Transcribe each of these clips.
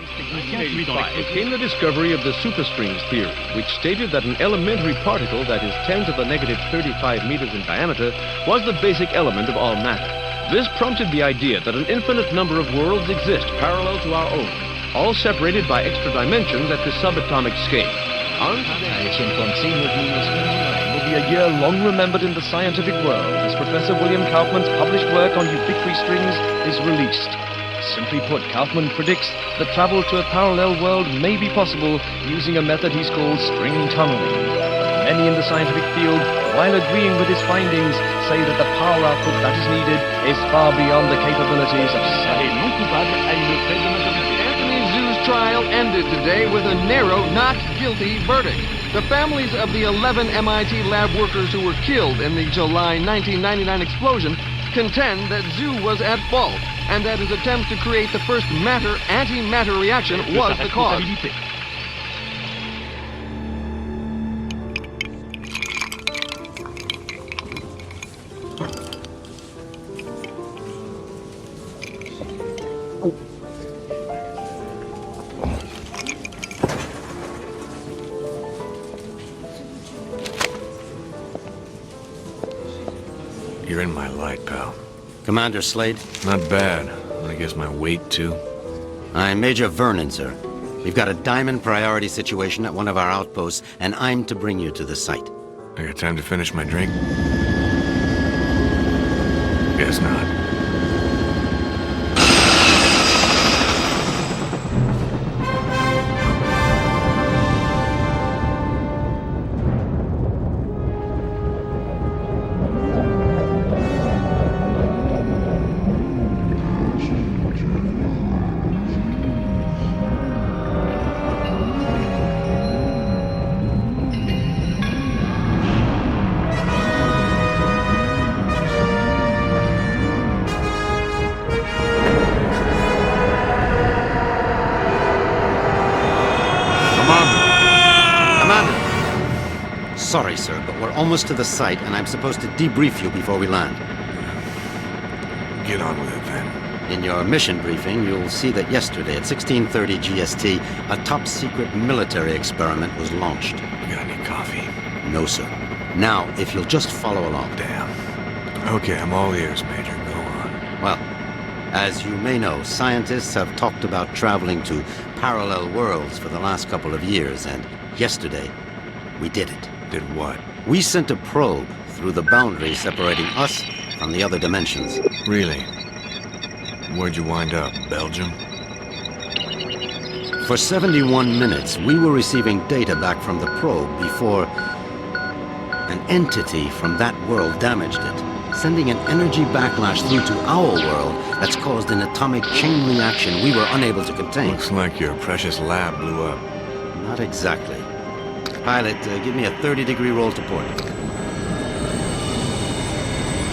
1985 came the discovery of the superstrings theory, which stated that an elementary particle that is 10 to the negative 35 meters in diameter was the basic element of all matter. This prompted the idea that an infinite number of worlds exist parallel to our own, all separated by extra dimensions at the subatomic scale. Will be a year long remembered in the scientific world as Professor William Kaufman's published work on ubiquitary strings is released. Simply put, Kaufman predicts that travel to a parallel world may be possible using a method he's called string tunneling. Many in the scientific field, while agreeing with his findings, say that the power output that is needed is far beyond the capabilities of science. Anthony Zhu's trial ended today with a narrow not guilty verdict. The families of the 11 MIT lab workers who were killed in the July 1999 explosion contend that Zhu was at fault and that his attempt to create the first matter-antimatter reaction was the cause. You're in my light, pal. Commander Slade? Not bad. I guess my weight, too. I'm Major Vernon, sir. We've got a diamond priority situation at one of our outposts, and I'm to bring you to the site. I got time to finish my drink? Guess not. Sorry, sir, but we're almost to the site, and I'm supposed to debrief you before we land. Get on with it, then. In your mission briefing, you'll see that yesterday at 16:30 GST, a top-secret military experiment was launched. You got any coffee? No, sir. Now, if you'll just follow along. Damn. Okay, I'm all ears, Major. Go on. Well, as you may know, scientists have talked about traveling to parallel worlds for the last couple of years, and yesterday, we did it. Did what? We sent a probe through the boundary separating us from the other dimensions. Really? Where'd you wind up? Belgium? For 71 minutes, we were receiving data back from the probe before an entity from that world damaged it, sending an energy backlash through to our world that's caused an atomic chain reaction we were unable to contain. Looks like your precious lab blew up. Not exactly. Pilot, give me a 30-degree roll to port.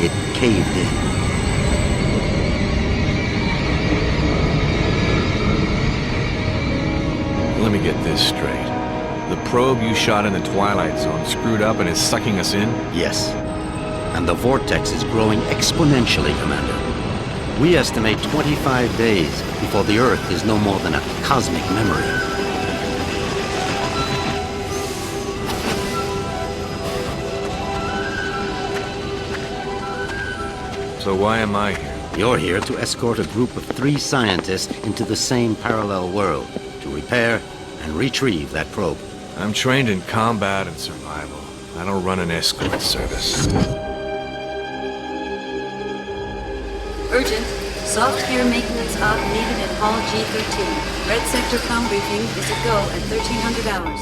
It caved in. Let me get this straight. The probe you shot in the Twilight Zone screwed up and is sucking us in? Yes. And the vortex is growing exponentially, Commander. We estimate 25 days before the Earth is no more than a cosmic memory. So why am I here? You're here to escort a group of 3 scientists into the same parallel world to repair and retrieve that probe. I'm trained in combat and survival. I don't run an escort service. Urgent. Soft gear maintenance op needed at Hall G13. Red Sector comm briefing is a go at 1300 hours.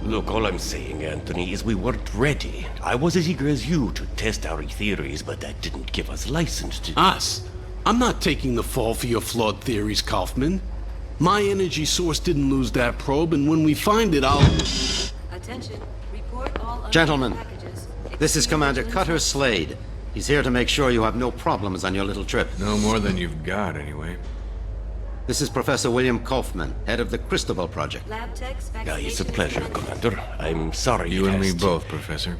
Look, all I'm saying, Anthony, is we weren't ready. I was as eager as you to test our theories, but that didn't give us license to... Us? I'm not taking the fall for your flawed theories, Kaufman. My energy source didn't lose that probe, and when we find it, I'll... Attention. Report all Gentlemen, packages. this is Commander Cutter Slade. He's here to make sure you have no problems on your little trip. No more than you've got, anyway. This is Professor William Kaufman, head of the Cristobal Project. Lab techs, It's a pleasure, Commander. I'm sorry You and me asked. both, Professor.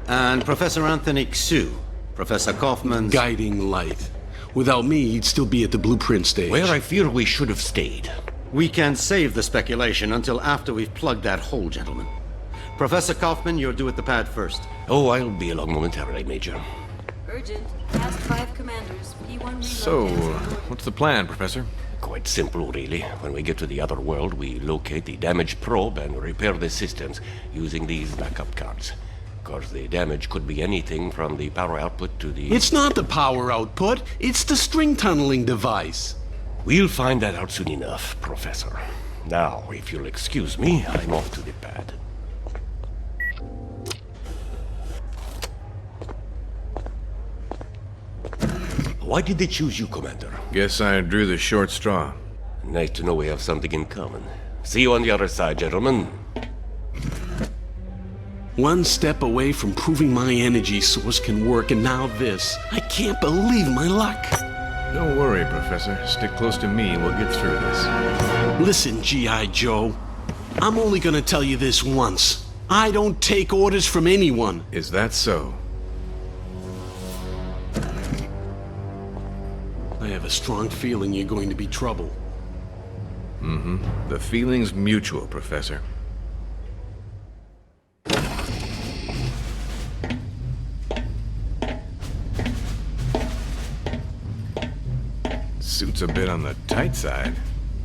And Professor Anthony Xu, Professor Kaufman's... Guiding light. Without me, you'd still be at the blueprint stage. Where I fear we should have stayed. We can save the speculation until after we've plugged that hole, gentlemen. Professor Kaufman, you're due at the pad first. Oh, I'll be along momentarily, Major. Urgent. Past 5 commanders. P1 reload. So, what's the plan, Professor? Quite simple, really. When we get to the other world, we locate the damaged probe and repair the systems using these backup cards. Of course, the damage could be anything from the power output to the... It's not the power output, it's the string tunneling device. We'll find that out soon enough, Professor. Now, if you'll excuse me, I'm off to the pad. Why did they choose you, Commander? Guess I drew the short straw. Nice to know we have something in common. See you on the other side, gentlemen. One step away from proving my energy source can work, and now this. I can't believe my luck. Don't worry, Professor. Stick close to me and we'll get through this. Listen, G.I. Joe. I'm only gonna tell you this once. I don't take orders from anyone. Is that so? I have a strong feeling you're going to be trouble. Mm-hmm. The feeling's mutual, Professor. Suit's a bit on the tight side.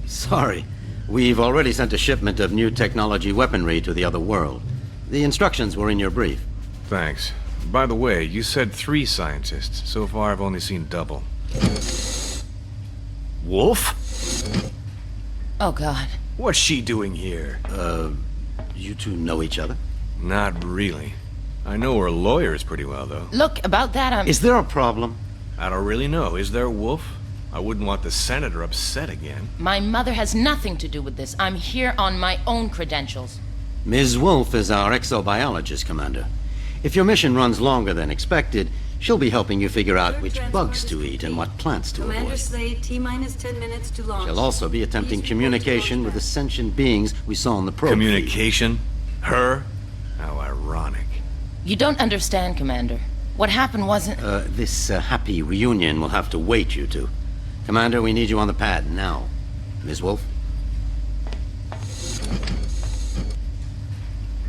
Sorry. We've already sent a shipment of new technology weaponry to the other world. The instructions were in your brief. Thanks. By the way, you said 3 scientists. So far, I've only seen double. Wolf? Oh, God. What's she doing here? You two know each other? Not really. I know her lawyers pretty well, though. Look, about that, I'm... Is there a problem? I don't really know. Is there, Wolf? I wouldn't want the Senator upset again. My mother has nothing to do with this. I'm here on my own credentials. Ms. Wolf is our exobiologist, Commander. If your mission runs longer than expected, she'll be helping you figure out which bugs to eat and what plants to Commander avoid. Slade, T-minus 10 minutes to launch. She'll also be attempting Please communication with report the to sentient beings we saw on the probe. Communication? Her? How ironic. You don't understand, Commander. What happened wasn't... This happy reunion will have to wait, you two. Commander, we need you on the pad now. Ms. Wolf?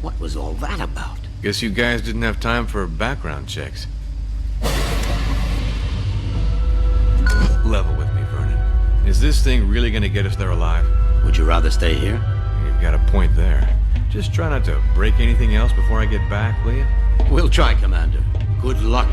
What was all that about? Guess you guys didn't have time for background checks. Level with me, Vernon. Is this thing really gonna get us there alive? Would you rather stay here? You've got a point there. Just try not to break anything else before I get back, will you? We'll try, Commander. Good luck.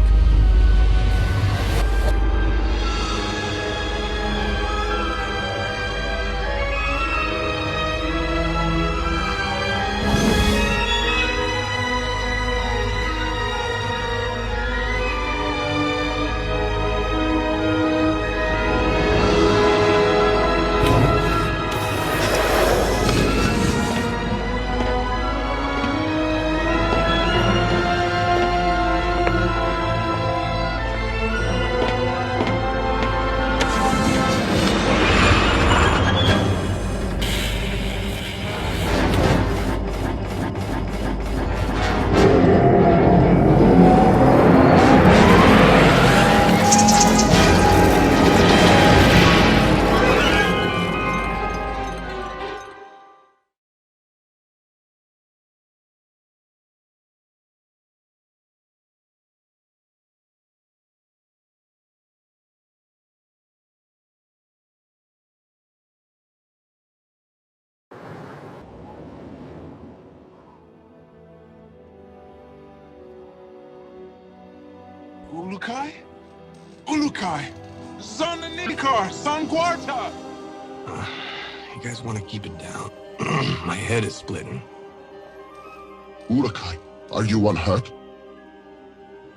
Ulukai? Ulukai! Zonanikar! Sangwarta! You guys want to keep it down? My head is splitting. Ulukai, are you unhurt?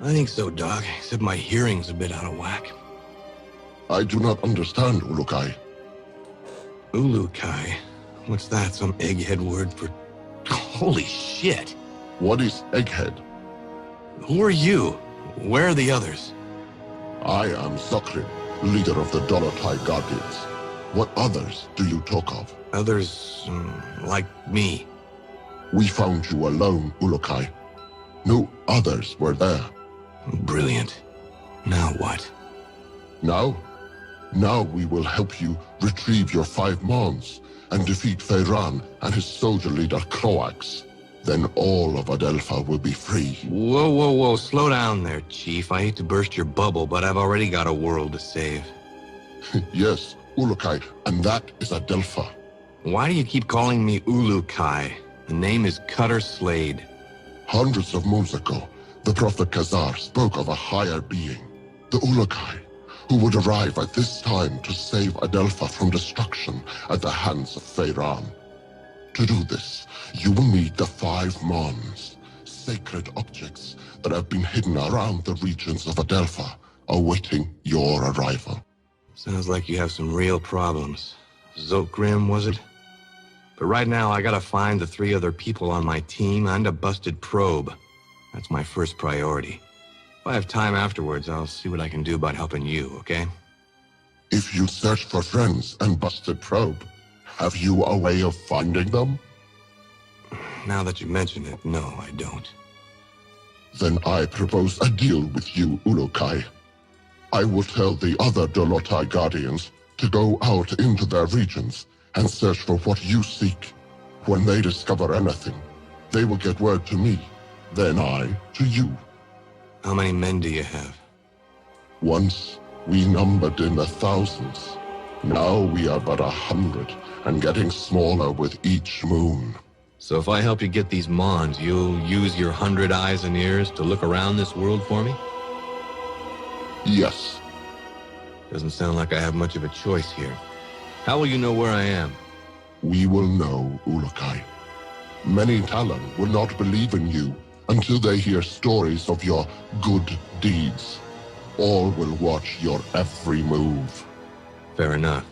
I think so, Doc, except my hearing's a bit out of whack. I do not understand, Ulukai. Ulukai? What's that, some egghead word for... Holy shit! What is Egghead? Who are you? Where are the others? I am Sakrin, leader of the Dolotai Guardians. What others do you talk of? Others, like me. We found you alone, Ulukai. No others were there. Brilliant. Now what? Now? Now we will help you retrieve your 5 Mons and defeat Feyran and his soldier leader Croax. Then all of Adelpha will be free. Whoa, whoa, whoa. Slow down there, Chief. I hate to burst your bubble, but I've already got a world to save. Yes, Ulukai, and that is Adelpha. Why do you keep calling me Ulukai? The name is Cutter Slade. Hundreds of moons ago, the Prophet Khazar spoke of a higher being, the Ulukai, who would arrive at this time to save Adelpha from destruction at the hands of Feyran. To do this, you will need the 5 Mons, sacred objects that have been hidden around the regions of Adelpha, awaiting your arrival. Sounds like you have some real problems. Zotgrim, was it? But right now, I gotta find the 3 other people on my team and a busted probe. That's my first priority. If I have time afterwards, I'll see what I can do about helping you, okay? If you search for friends and busted probe, have you a way of finding them? Now that you mention it, no, I don't. Then I propose a deal with you, Ulukai. I will tell the other Dolotai Guardians to go out into their regions and search for what you seek. When they discover anything, they will get word to me, then I to you. How many men do you have? Once, we numbered in the thousands. Now we are but 100, and getting smaller with each moon. So if I help you get these Mons, you'll use your 100 eyes and ears to look around this world for me? Yes. Doesn't sound like I have much of a choice here. How will you know where I am? We will know, Ulukai. Many Talon will not believe in you until they hear stories of your good deeds. All will watch your every move. Fair enough.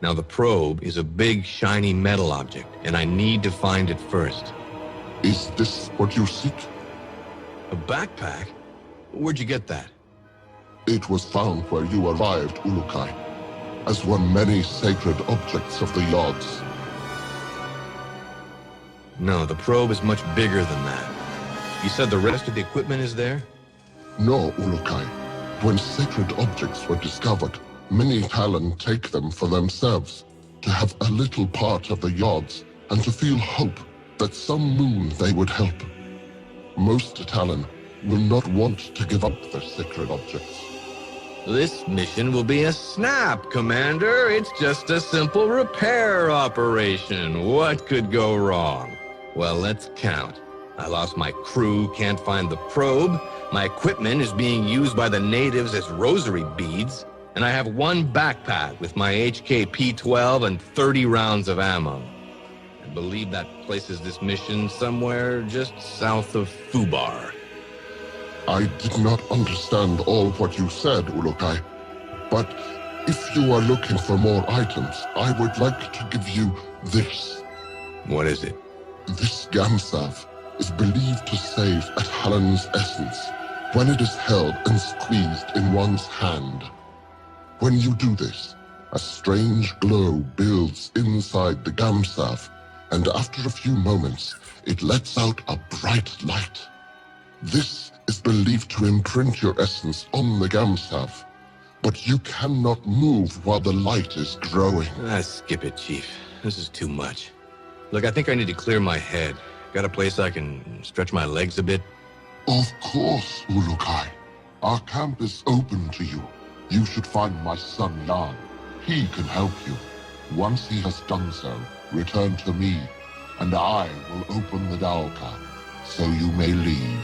Now the probe is a big, shiny metal object, and I need to find it first. Is this what you seek? A backpack? Where'd you get that? It was found where you arrived, Ulukai, as one many sacred objects of the Yods. No, the probe is much bigger than that. You said the rest of the equipment is there? No, Ulukai. When sacred objects were discovered, many Talon take them for themselves, to have a little part of the Yods, and to feel hope that some moon they would help. Most Talon will not want to give up their sacred objects. This mission will be a snap, Commander. It's just a simple repair operation. What could go wrong? Well, let's count. I lost my crew, can't find the probe. My equipment is being used by the natives as rosary beads. And I have one backpack with my HK-P-12 and 30 rounds of ammo. I believe that places this mission somewhere just south of Fubar. I did not understand all what you said, Ulukai. But if you are looking for more items, I would like to give you this. What is it? This Gamsav is believed to save a Talon's essence when it is held and squeezed in one's hand. When you do this, a strange glow builds inside the Gamsav, and after a few moments, it lets out a bright light. This is believed to imprint your essence on the Gamsav, but you cannot move while the light is growing. Skip it, Chief. This is too much. Look, I think I need to clear my head. Got a place I can stretch my legs a bit? Of course, Ulukai. Our camp is open to you. You should find my son Jan. He can help you. Once he has done so, return to me, and I will open the Dalka, so you may leave.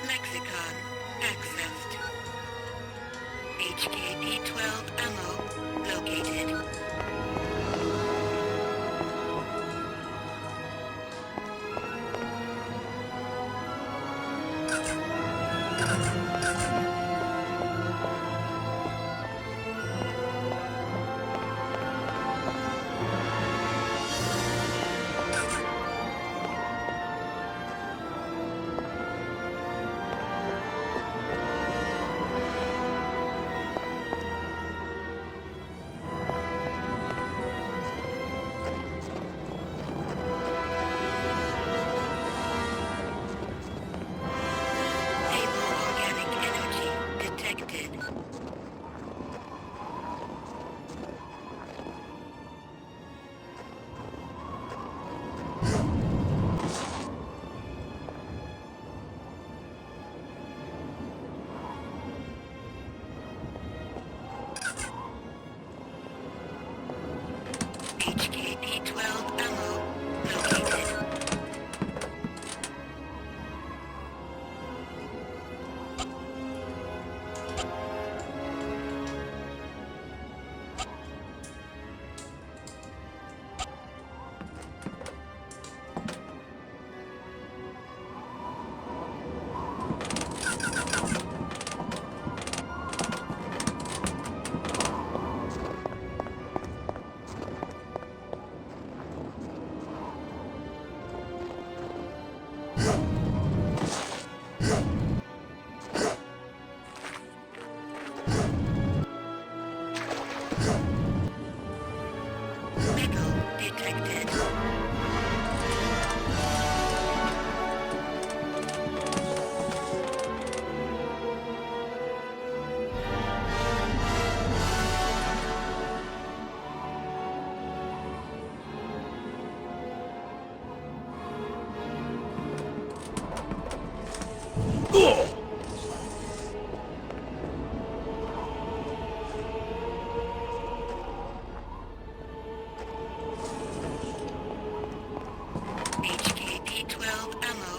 Lexicon accessed. HK-P-12 ammo located. HKP-12 ammo located. Metal detected. HKP-12 ammo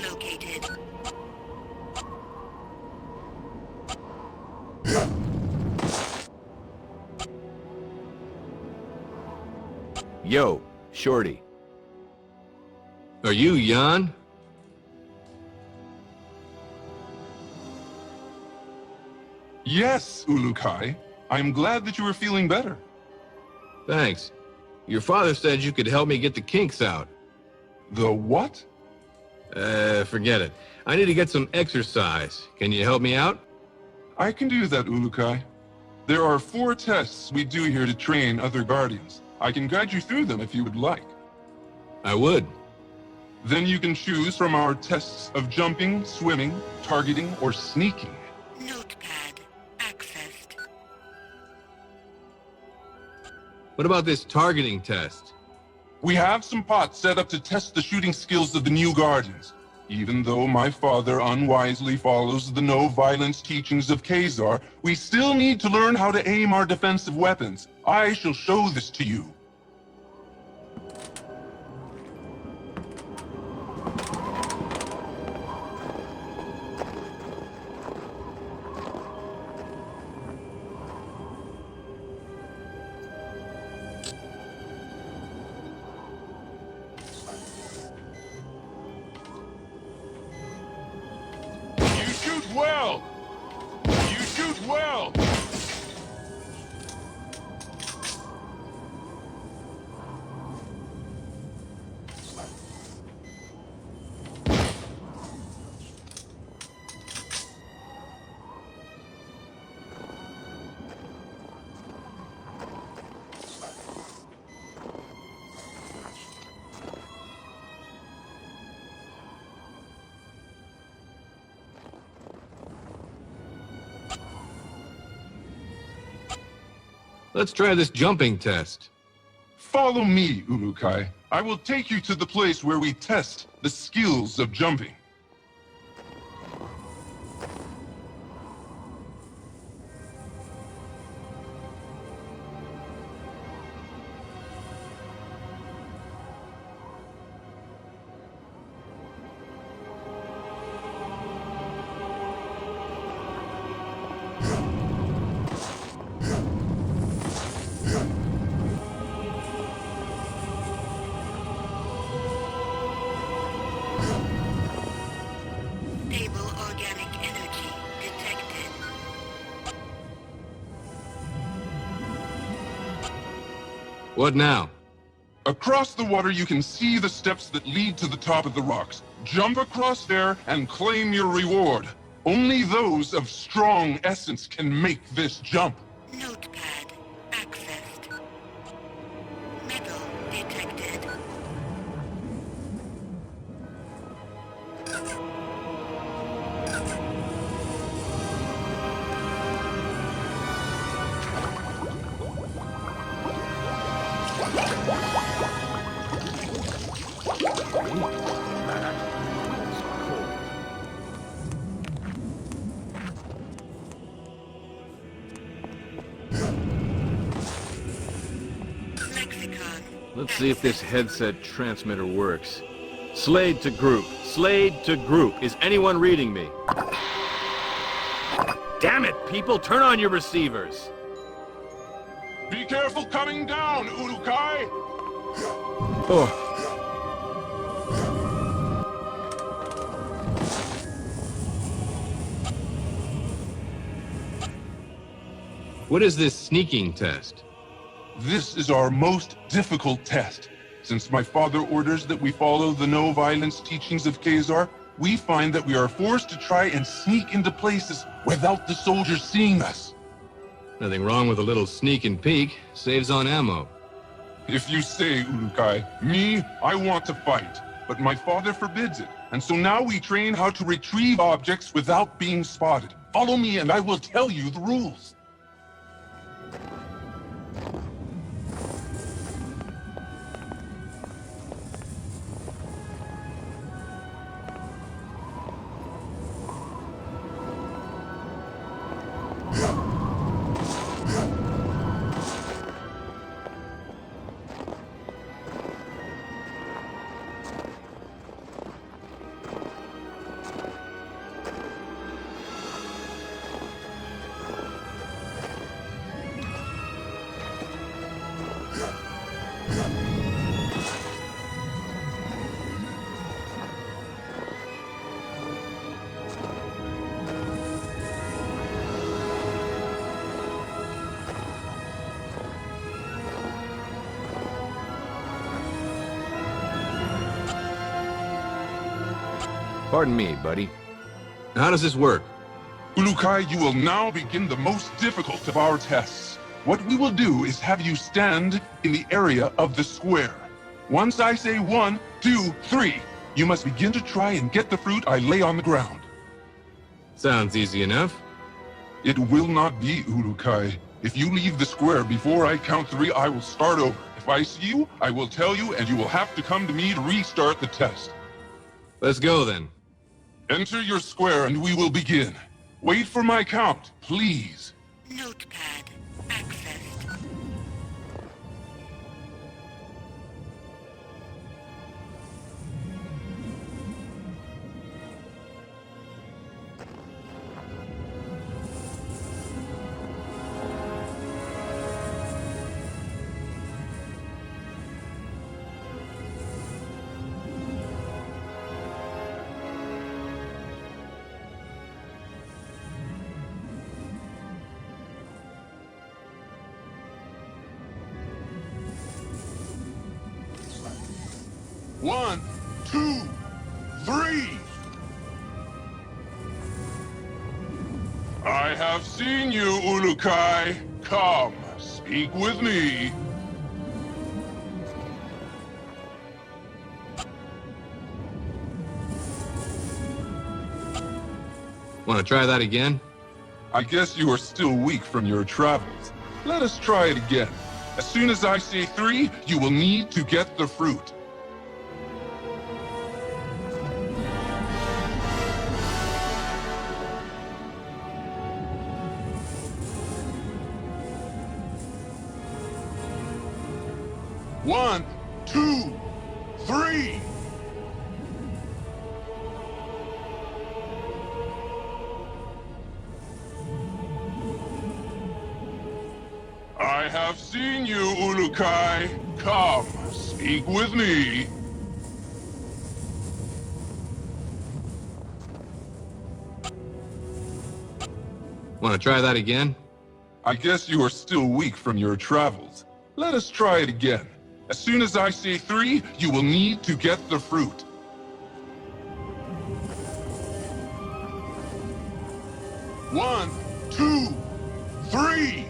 located. Yo, Shorty. Are you Jan? Yes, Ulukai. I'm glad that you are feeling better. Thanks. Your father said you could help me get the kinks out. The what? Forget it. I need to get some exercise. Can you help me out? I can do that, Ulukai. There are 4 tests we do here to train other Guardians. I can guide you through them if you would like. I would. Then you can choose from our tests of jumping, swimming, targeting, or sneaking. Notepad accessed. What about this targeting test? We have some pots set up to test the shooting skills of the new Guardians. Even though my father unwisely follows the no-violence teachings of Khazar, we still need to learn how to aim our defensive weapons. I shall show this to you. Well! You shoot well! Let's try this jumping test. Follow me, Ulukai. I will take you to the place where we test the skills of jumping. Stable organic energy detected. What now? Across the water, you can see the steps that lead to the top of the rocks. Jump across there and claim your reward. Only those of strong essence can make this jump. Notepad accessed. Metal detected. Let's see if this headset transmitter works. Slade to group. Slade to group. Is anyone reading me? Damn it, people! Turn on your receivers! Be careful coming down, Ulukai! Oh. What is this sneaking test? This is our most difficult test. Since my father orders that we follow the no-violence teachings of Khazar, we find that we are forced to try and sneak into places without the soldiers seeing us. Nothing wrong with a little sneak and peek. Saves on ammo. If you say, Ulukai, me, I want to fight, but my father forbids it. And so now we train how to retrieve objects without being spotted. Follow me and I will tell you the rules. Pardon me, buddy. How does this work? Ulukai, you will now begin the most difficult of our tests. What we will do is have you stand in the area of the square. Once I say 1, 2, 3, you must begin to try and get the fruit I lay on the ground. Sounds easy enough. It will not be, Ulukai. If you leave the square before I count 3, I will start over. If I see you, I will tell you, and you will have to come to me to restart the test. Let's go, then. Enter your square and we will begin. Wait for my count, please. Notepad accessed. One, 2, 3. I have seen you, Ulukai. Come, speak with me. Want to try that again? I guess you are still weak from your travels. Let us try it again. As soon as I say 3, you will need to get the fruit. One, 2, 3. I have seen you, Ulukai. Come, speak with me. Want to try that again? I guess you are still weak from your travels. Let us try it again. As soon as I say 3, you will need to get the fruit. One, 2, 3.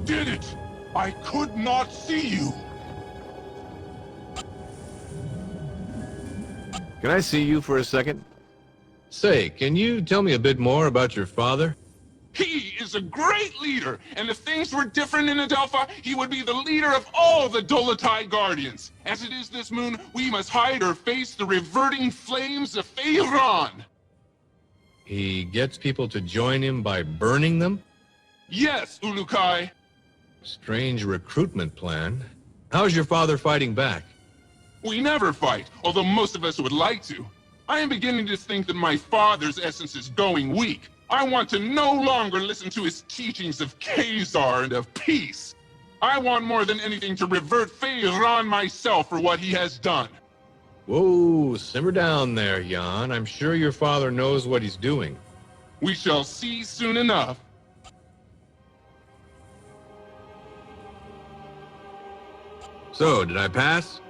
did it! I could not see you! Can I see you for a second? Say, can you tell me a bit more about your father? He is a great leader, and if things were different in Adelpha, he would be the leader of all the Dolotai Guardians. As it is this moon, we must hide or face the reverting flames of Feyran. He gets people to join him by burning them? Yes, Ulukai. Strange recruitment plan. How's your father fighting back? We never fight, although most of us would like to. I am beginning to think that my father's essence is going weak. I want to no longer listen to his teachings of Khazar and of peace. I want more than anything to revert Feyran myself for what he has done. Whoa, simmer down there, Jan. I'm sure your father knows what he's doing. We shall see soon enough. So, did I pass?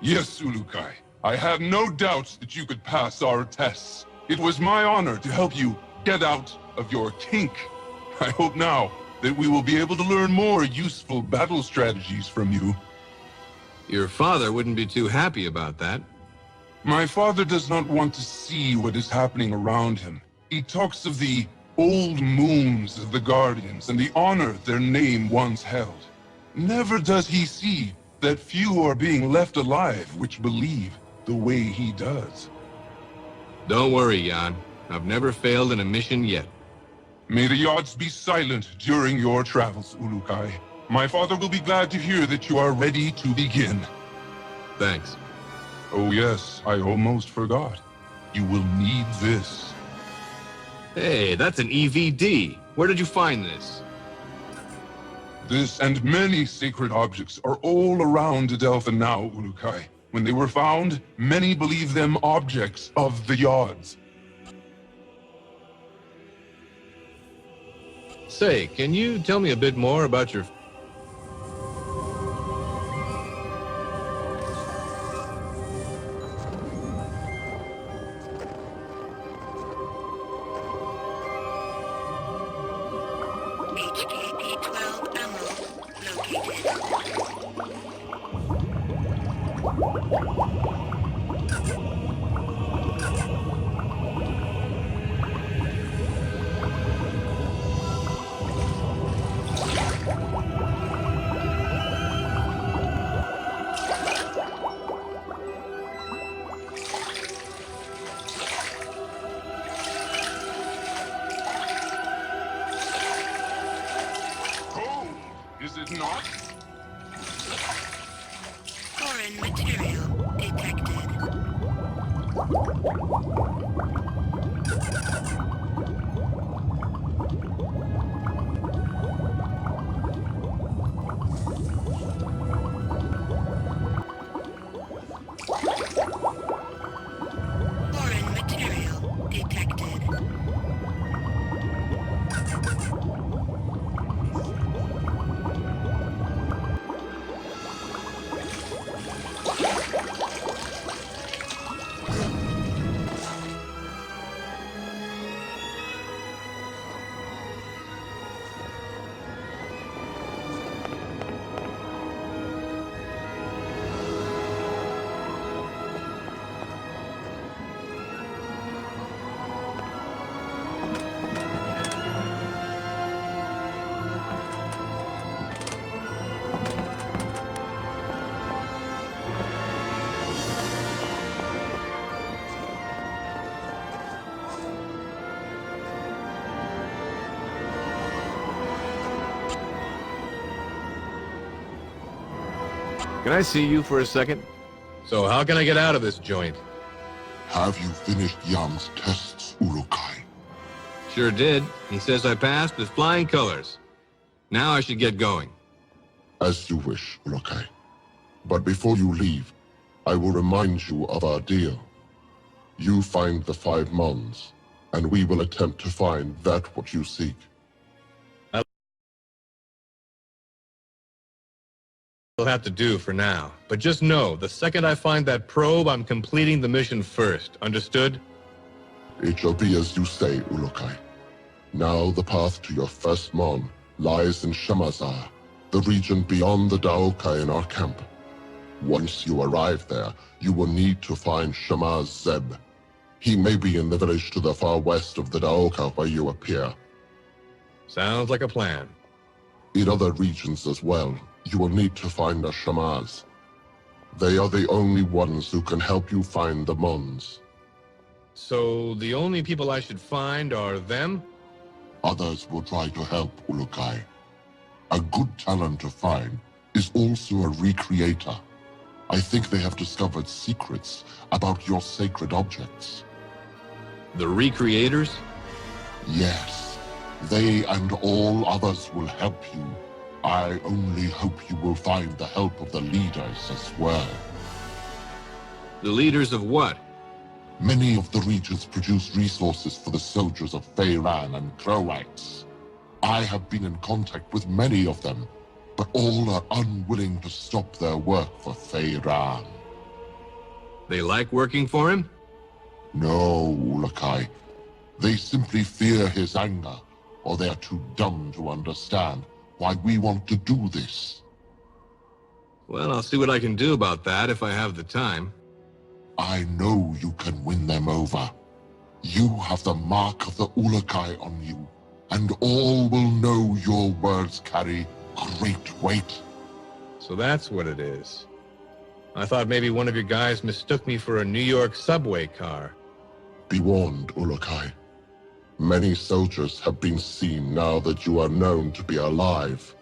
Yes, Ulukai. I have no doubts that you could pass our tests. It was my honor to help you get out of your kink. I hope now that we will be able to learn more useful battle strategies from you. Your father wouldn't be too happy about that. My father does not want to see what is happening around him. He talks of the old moons of the Guardians and the honor their name once held. Never does he see that few are being left alive which believe the way he does. Don't worry, Jan. I've never failed in a mission yet. May the odds be silent during your travels, Ulukai. My father will be glad to hear that you are ready to begin. Thanks. Oh yes, I almost forgot. You will need this. Hey, that's an EVD. Where did you find this? This and many sacred objects are all around Adelpha now, Ulukai. When they were found, many believe them objects of the Yods. Say, can you tell me a bit more about your... HKP-12 ammo Is it not? Foreign material detected. Foreign material detected. Can I see you for a second? So how can I get out of this joint? Have you finished Yam's tests, Ulukai? Sure did. He says I passed with flying colors. Now I should get going. As you wish, Ulukai. But before you leave, I will remind you of our deal. You find the 5 Mons, and we will attempt to find that what you seek. Will have to do for now. But just know, the second I find that probe, I'm completing the mission first. Understood? It shall be as you say, Ulukai. Now the path to your first Mon lies in Shamazar, the region beyond the Daoka in our camp. Once you arrive there, you will need to find Shamaz Zeb. He may be in the village to the far west of the Daoka where you appear. Sounds like a plan. In other regions as well, you will need to find the Shamaz. They are the only ones who can help you find the Mons. So the only people I should find are them? Others will try to help, Ulukai. A good talent to find is also a recreator. I think they have discovered secrets about your sacred objects. The recreators? Yes. They and all others will help you. I only hope you will find the help of the leaders as well. The leaders of what? Many of the regions produce resources for the soldiers of Feyran and Croax. I have been in contact with many of them, but all are unwilling to stop their work for Feyran. They like working for him? No, Ulakai. They simply fear his anger, or they are too dumb to understand why we want to do this. Well, I'll see what I can do about that if I have the time. I know you can win them over. You have the mark of the Ulakai on you, and all will know your words carry great weight. So that's what it is. I thought maybe one of your guys mistook me for a New York subway car. Be warned, Ulakai. Many soldiers have been seen now that you are known to be alive.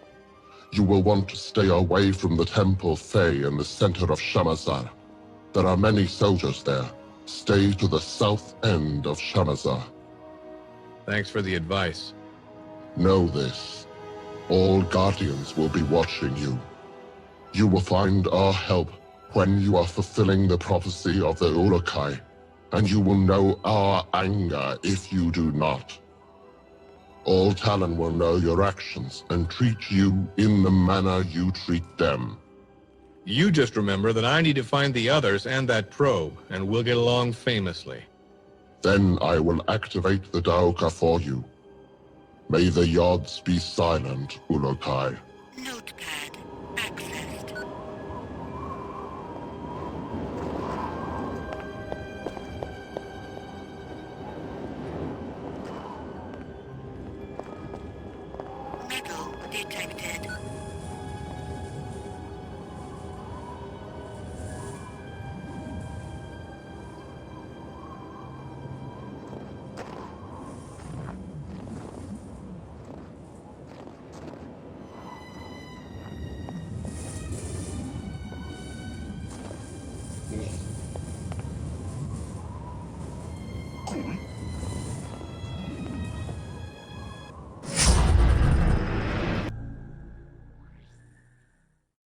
You will want to stay away from the Temple Fey in the center of Shamazar. There are many soldiers there. Stay to the south end of Shamazar. Thanks for the advice. Know this. All Guardians will be watching you. You will find our help when you are fulfilling the prophecy of the Ulukai, and you will know our anger if you do not. All Talon will know your actions and treat you in the manner you treat them. You just remember that I need to find the others and that probe, and we'll get along famously. Then I will activate the Daoka for you. May the Yods be silent, Ulukai. Notepad accessed. Metal detected.